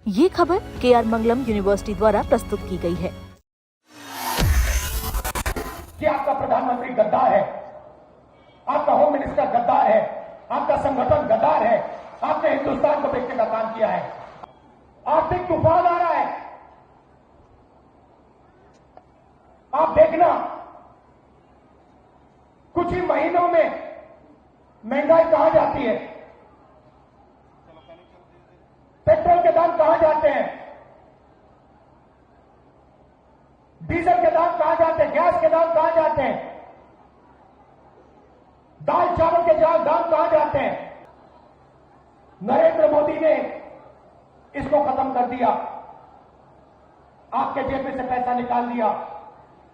ये खबर KR मंगलम university द्वारा प्रस्तुत की गई है। कि आपका प्रधानमंत्री गद्दार है, आपका होम मिनिस्टर गद्दार है, आपका संगठन गद्दार है, आपने हिंदुस्तान को बेचने का काम किया है। आर्थिक तूफान आ रहा है, आप देखना कुछ ही महीनों में महंगाई कहां जाती है, पेट्रोल के दाम कहां जाते हैं, डीजल के दाम कहां जाते हैं, गैस के दाम कहां जाते हैं, दाल चावल के दाम कहां जाते हैं। नरेंद्र मोदी ने इसको खत्म कर दिया, आपके जेब में से पैसा निकाल दिया।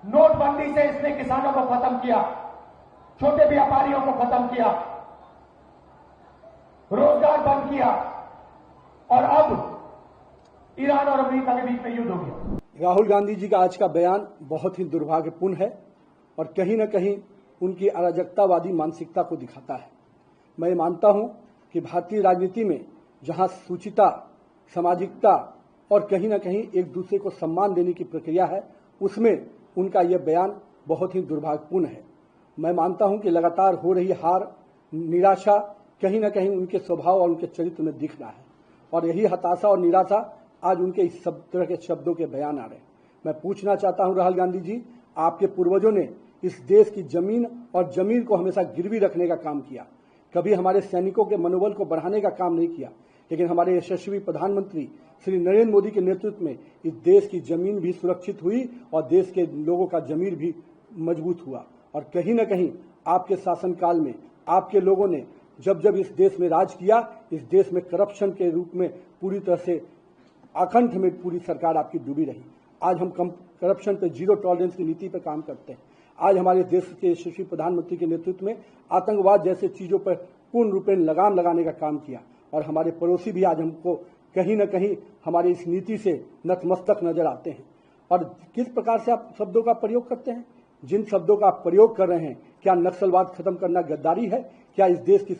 नोटबंदी से इसने किसानों को खत्म किया, छोटे व्यापारियों को खत्म किया, रोजगार बंद किया और अब ईरान और अमेरिका के बीच में युद्ध हो गया। राहुल गांधी जी का आज का बयान बहुत ही दुर्भाग्यपूर्ण है और कहीं न कहीं उनकी अराजकतावादी मानसिकता को दिखाता है। मैं मानता हूं कि भारतीय राजनीति में जहां सूचिता, सामाजिकता और कहीं न कहीं एक दूसरे को सम्मान देने की प्रक्रिया है, उसमें उनका यह बयान बहुत ही दुर्भाग्यपूर्ण है। मैं मानता हूं कि लगातार हो रही हार, निराशा कहीं न कहीं उनके स्वभाव और उनके चरित्र में दिख रहा है और यही हताशा और निराशा आज उनके इस सब तरह के शब्दों के बयान आ रहे हैं। मैं पूछना चाहता हूं राहुल गांधी जी, आपके पूर्वजों ने इस देश की जमीन और जमीर को हमेशा गिरवी रखने का काम किया, कभी हमारे सैनिकों के मनोबल को बढ़ाने का काम नहीं किया, लेकिन हमारे यशस्वी प्रधानमंत्री श्री नरेंद्र मोदी के नेतृत्व में इस देश की जमीन भी सुरक्षित हुई और देश के लोगों का जमीर भी मजबूत हुआ। और कहीं न कहीं आपके शासनकाल में आपके लोगों ने जब जब इस देश में राज किया, इस देश में करप्शन के रूप में पूरी तरह से आकंठ में पूरी सरकार आपकी डूबी रही। आज हम करप्शन पे जीरो टॉलरेंस की नीति पर काम करते हैं। आज हमारे देश के यशस्वी प्रधानमंत्री के नेतृत्व में आतंकवाद जैसे चीजों पर पूर्ण रूपेण लगाम लगाने का काम किया और हमारे पड़ोसी भी आज हमको कहीं न कहीं हमारी इस नीति से नतमस्तक नजर आते हैं। और किस प्रकार से आप शब्दों का प्रयोग करते हैं, जिन शब्दों का आप प्रयोग कर रहे हैं, क्या नक्सलवाद खत्म करना गद्दारी है? क्या इस देश की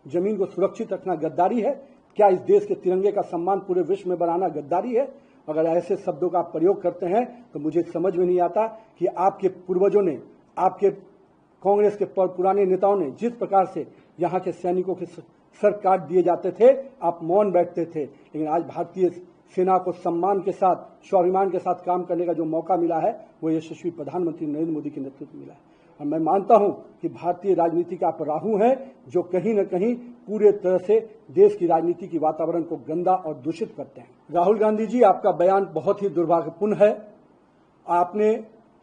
जमीन को सुरक्षित रखना गद्दारी है? क्या इस देश के तिरंगे का सम्मान पूरे विश्व में बढ़ाना गद्दारी है? अगर ऐसे शब्दों का आप प्रयोग करते हैं तो मुझे समझ में नहीं आता कि आपके पूर्वजों ने, आपके कांग्रेस के पुराने नेताओं ने जिस प्रकार से यहाँ के सैनिकों के सर काट दिए जाते थे, आप मौन बैठते थे। लेकिन आज भारतीय सेना को सम्मान के साथ, स्वाभिमान के साथ काम करने का जो मौका मिला है, वो यशस्वी प्रधानमंत्री नरेंद्र मोदी के नेतृत्व में मिला है। और मैं मानता हूं कि भारतीय राजनीति का आप राहु हैं, जो कहीं न कहीं पूरे तरह से देश की राजनीति की वातावरण को गंदा और दूषित करते हैं। राहुल गांधी जी, आपका बयान बहुत ही दुर्भाग्यपूर्ण है। आपने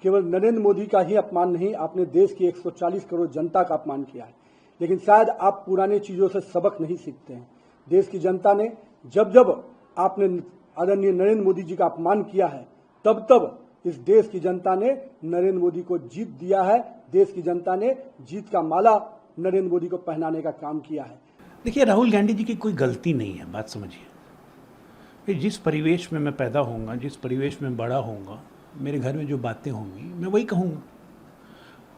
केवल नरेंद्र मोदी का ही अपमान नहीं, आपने देश की 140 करोड़ जनता का अपमान किया है। लेकिन शायद आप पुरानी चीजों से सबक नहीं सीखते हैं। देश की जनता ने जब जब आपने आदरणीय नरेंद्र मोदी जी का अपमान किया है, तब तब इस देश की जनता ने नरेंद्र मोदी को जीत दिया है। देश की जनता ने जीत का माला नरेंद्र मोदी को पहनाने का काम किया है। देखिए, राहुल गांधी जी की कोई गलती नहीं है, बात समझिए। जिस परिवेश में मैं पैदा होऊंगा, जिस परिवेश में बड़ा होऊंगा, मेरे घर में जो बातें होंगी मैं वही कहूँगा।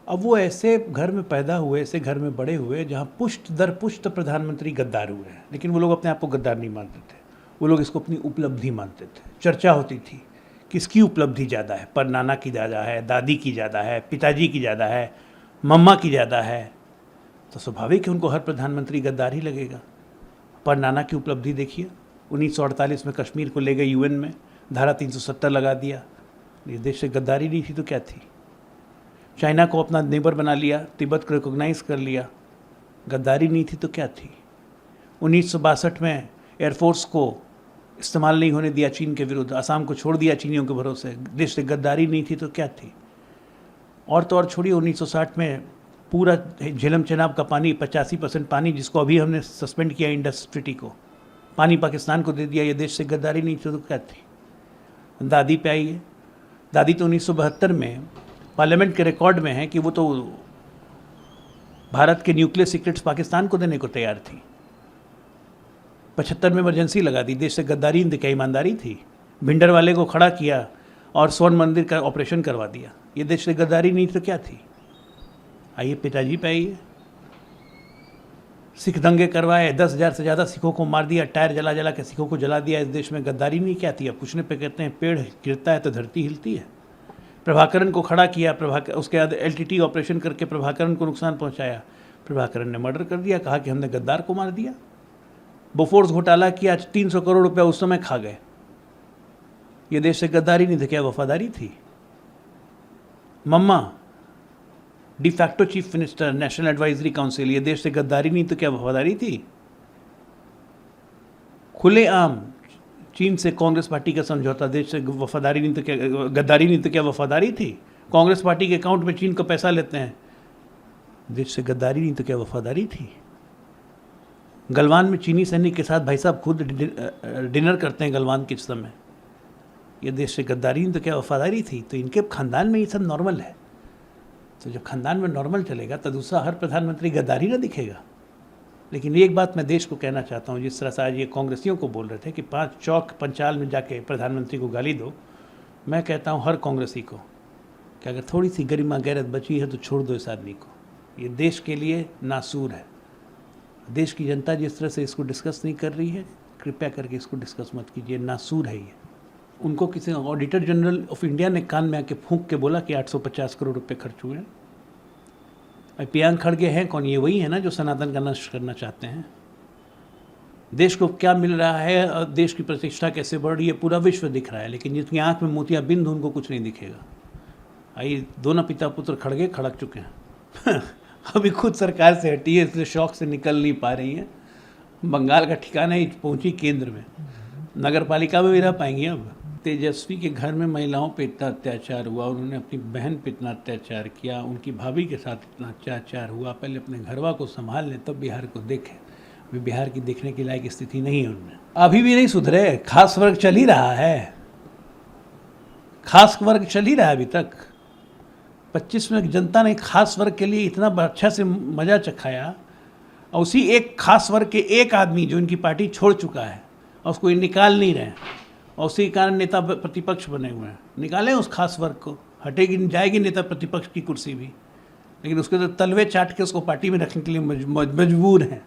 अब वो ऐसे घर में पैदा हुए, ऐसे घर में बड़े हुए जहाँ पुष्ट दर पुष्ट प्रधानमंत्री गद्दार हुए हैं, लेकिन वो लोग अपने आप को गद्दार नहीं मानते थे। वो लोग इसको अपनी उपलब्धि मानते थे। चर्चा होती थी किसकी उपलब्धि ज़्यादा है, पर नाना की ज़्यादा है, दादी की ज़्यादा है, पिताजी की ज़्यादा है, मम्मा की ज़्यादा है। तो स्वाभाविक है उनको हर प्रधानमंत्री गद्दार ही लगेगा। पर नाना की उपलब्धि देखिए, 1948 में कश्मीर को ले गए UN में, धारा 370 लगा दिया। इस देश से गद्दारी नहीं थी तो क्या थी? चाइना को अपना नेबर बना लिया, तिब्बत को रिकॉग्नाइज कर लिया, गद्दारी नहीं थी तो क्या थी? 1962 में एयरफोर्स को इस्तेमाल नहीं होने दिया चीन के विरुद्ध, असम को छोड़ दिया चीनियों के भरोसे, देश से गद्दारी नहीं थी तो क्या थी? और तो और छोड़िए, 1960 में पूरा झेलम चेनाब का पानी, 85% पानी जिसको अभी हमने सस्पेंड किया इंडस ट्रीटी को, पानी पाकिस्तान को दे दिया। ये देश से गद्दारी नहीं थी तो क्या थी? दादी पे आई है। दादी तो 1972 में पार्लियामेंट के रिकॉर्ड में है कि वो तो भारत के न्यूक्लियर सीक्रेट्स पाकिस्तान को देने को तैयार थी। 75 में इमरजेंसी लगा दी। देश से गद्दारी नहीं, क्या ईमानदारी थी? भिंडर वाले को खड़ा किया और स्वर्ण मंदिर का ऑपरेशन करवा दिया। ये देश से गद्दारी नहीं तो क्या थी? आइए पिताजी पे आइए। सिख दंगे करवाए, 10,000 से ज़्यादा सिखों को मार दिया, टायर जला जला के सिखों को जला दिया। इस देश में गद्दारी नहीं क्या थी? अब पूछने पे कहते हैं पेड़ गिरता है तो धरती हिलती है। प्रभाकरन को खड़ा किया, उसके बाद LTT ऑपरेशन करके प्रभाकरन को नुकसान पहुंचाया। प्रभाकरन ने मर्डर कर दिया, कहा कि हमने गद्दार को मार दिया। बोफोर्स घोटाला किया, 300 करोड़ रुपया उस समय खा गए। ये देश से गद्दारी नहीं थी, क्या वफादारी थी? मम्मा de facto chief minister, national advisory council, ये देश से गद्दारी नहीं तो क्या वफादारी थी? खुलेआम चीन से कांग्रेस पार्टी का समझौता, देश से वफादारी नहीं तो क्या, गद्दारी नहीं तो क्या वफादारी थी? कांग्रेस पार्टी के अकाउंट में चीन को पैसा लेते हैं, देश से गद्दारी नहीं तो क्या वफादारी थी? गलवान में चीनी सैनिक के साथ भाई साहब खुद डिनर करते हैं गलवान के समय, ये देश से गद्दारी नहीं तो क्या वफादारी थी? तो इनके खानदान में ये सब नॉर्मल है। तो जब खानदान में नॉर्मल चलेगा तो दूसरा हर प्रधानमंत्री गद्दारी ना दिखेगा। लेकिन एक बात मैं देश को कहना चाहता हूँ, जिस तरह से आज ये कांग्रेसियों को बोल रहे थे कि 5 चौक पंचाल में जाके प्रधानमंत्री को गाली दो, मैं कहता हूँ हर कांग्रेसी को कि अगर थोड़ी सी गरिमा गैरत बची है तो छोड़ दो इस आदमी को। ये देश के लिए नासूर है। देश की जनता जिस तरह से इसको डिस्कस नहीं कर रही है, कृपया करके इसको डिस्कस मत कीजिए, नासूर है ये। उनको किसी ऑडिटर जनरल ऑफ इंडिया ने कान में आके फूंक के बोला कि 850 करोड़ रुपए खर्च हुए हैं। प्रियंक खड़गे हैं कौन? ये वही है ना जो सनातन का नष्ट करना चाहते हैं। देश को क्या मिल रहा है और देश की प्रतिष्ठा कैसे बढ़ रही है, पूरा विश्व दिख रहा है, लेकिन जिसकी आंख में मोतियाबिंद उनको कुछ नहीं दिखेगा। आइए, दोनों पिता पुत्र खड़गे खड़क चुके हैं अभी खुद सरकार से हटी है, इसलिए शौक से निकल नहीं पा रही हैं। बंगाल का ठिकाना ही पहुंची केंद्र में, नगर पालिका में भी रह पाएंगी। अब तेजस्वी के घर में महिलाओं पे इतना अत्याचार हुआ, उन्होंने अपनी बहन पे इतना अत्याचार किया, उनकी भाभी के साथ इतना अत्याचार हुआ, पहले अपने घरवा को संभाल लें तब बिहार को देखें। अभी बिहार की देखने की लायक स्थिति नहीं है उनमें, अभी भी नहीं सुधरे। खास वर्ग चल ही रहा है, खास वर्ग चल ही रहा है अभी तक। 25 में जनता ने खास वर्ग के लिए इतना अच्छा से मजा चखाया, और उसी एक खास वर्ग के एक आदमी जो इनकी पार्टी छोड़ चुका है और उसको निकाल नहीं रहे, और उसी कारण नेता प्रतिपक्ष बने हुए हैं। निकालें उस खास वर्ग को, हटेगी जाएगी नेता प्रतिपक्ष की कुर्सी भी, लेकिन उसके तो तलवे चाट के उसको पार्टी में रखने के लिए मजबूर हैं।